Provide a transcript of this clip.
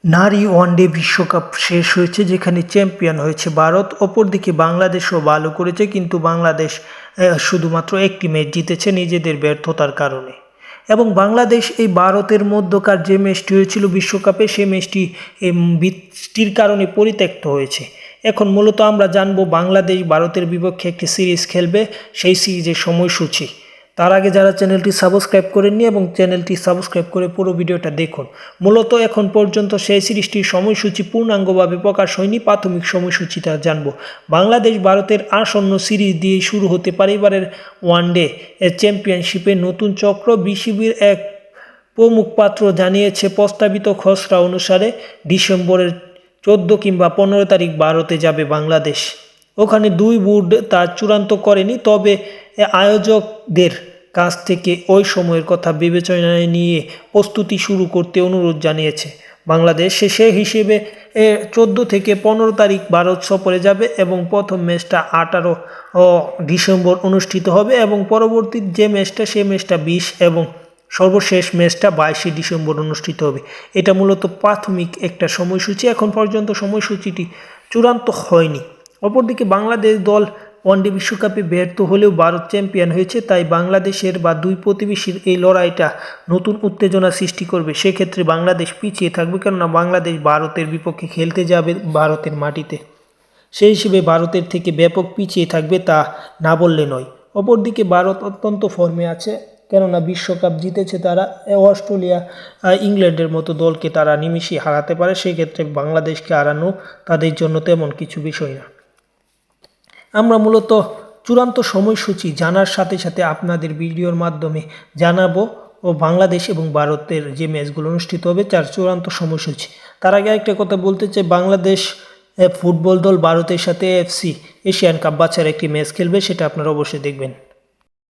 নারী ওয়ানডে বিশ্বকাপ শেষ হয়েছে, যেখানে চ্যাম্পিয়ন হয়েছে ভারত। অপরদিকে বাংলাদেশও ভালো করেছে, কিন্তু বাংলাদেশ শুধুমাত্র একটি ম্যাচ জিতেছে নিজেদের ব্যর্থতার কারণে। এবং বাংলাদেশ এই ভারতের মধ্যকার যে ম্যাচটি হয়েছিল বিশ্বকাপে, সেই ম্যাচটি বৃষ্টির কারণে পরিত্যক্ত হয়েছে। এখন মূলত আমরা জানবো বাংলাদেশ ভারতের বিপক্ষে একটি সিরিজ খেলবে, সেই সিরিজের সময়সূচি। তার আগে যারা চ্যানেলটি সাবস্ক্রাইব করেননি এবং চ্যানেলটি সাবস্ক্রাইব করে পুরো ভিডিওটা দেখুন। মূলত এখন পর্যন্ত সেই সিরিজটির সময়সূচি পূর্ণাঙ্গভাবে প্রকাশ হয়নি, প্রাথমিক সময়সূচিটা জানব। বাংলাদেশ ভারতের আসন্ন সিরিজ দিয়ে শুরু হতে পারে এবারের ওয়ানডে চ্যাম্পিয়নশিপের নতুন চক্র। বিসিবির এক মুখপাত্র জানিয়েছে, প্রস্তাবিত খসড়া অনুসারে ডিসেম্বরের 14 কিংবা 15 তারিখ ভারতে যাবে বাংলাদেশ। ওখানে দুই বোর্ড তা চূড়ান্ত করেনি, তবে আয়োজকদের কাছ থেকে ওই সময়ের কথা বিবেচনায় নিয়ে প্রস্তুতি শুরু করতে অনুরোধ জানিয়েছে বাংলাদেশ। সে হিসেবে 14 থেকে 15 তারিখ ভারত সফরে যাবে এবং প্রথম ম্যাচটা 18 ডিসেম্বর অনুষ্ঠিত হবে এবং পরবর্তী যে ম্যাচটা সেই ম্যাচটা 20 এবং সর্বশেষ ম্যাচটা 22 ডিসেম্বর অনুষ্ঠিত হবে। এটা মূলত প্রাথমিক একটা সময়সূচি, এখন পর্যন্ত সময়সূচিটি চূড়ান্ত হয়নি। অপরদিকে বাংলাদেশ দল ওয়ানডে বিশ্বকাপে ব্যর্থ হলেও ভারত চ্যাম্পিয়ন হয়েছে, তাই বাংলাদেশের বা দুই প্রতিবেশীর এই লড়াইটা নতুন উত্তেজনা সৃষ্টি করবে। সেক্ষেত্রে বাংলাদেশ পিছিয়ে থাকবে, কেননা বাংলাদেশ ভারতের বিপক্ষে খেলতে যাবে ভারতের মাটিতে। সেই হিসেবে ভারতের থেকে ব্যাপক পিছিয়ে থাকবে, তা না বললে নয়। অপরদিকে ভারত অত্যন্ত ফর্মে আছে, কেননা বিশ্বকাপ জিতেছে তারা। অস্ট্রেলিয়া, ইংল্যান্ডের মতো দলকে তারা নিমিষে হারাতে পারে। সেক্ষেত্রে বাংলাদেশকে হারানো তাদের জন্য তেমন কিছু বিষয় না। আমরা মূলত চূড়ান্ত সময়সূচি জানার সাথে সাথে আপনাদের ভিডিওর মাধ্যমে জানাবো ও বাংলাদেশ এবং ভারতের যে ম্যাচগুলো অনুষ্ঠিত হবে তার চূড়ান্ত সময়সূচি। তার আগে একটা কথা বলতে চাই, বাংলাদেশ ফুটবল দল ভারতের সাথে এফসি এশিয়ান কাপ বাছার একটি ম্যাচ খেলবে, সেটা আপনারা অবশ্যই দেখবেন।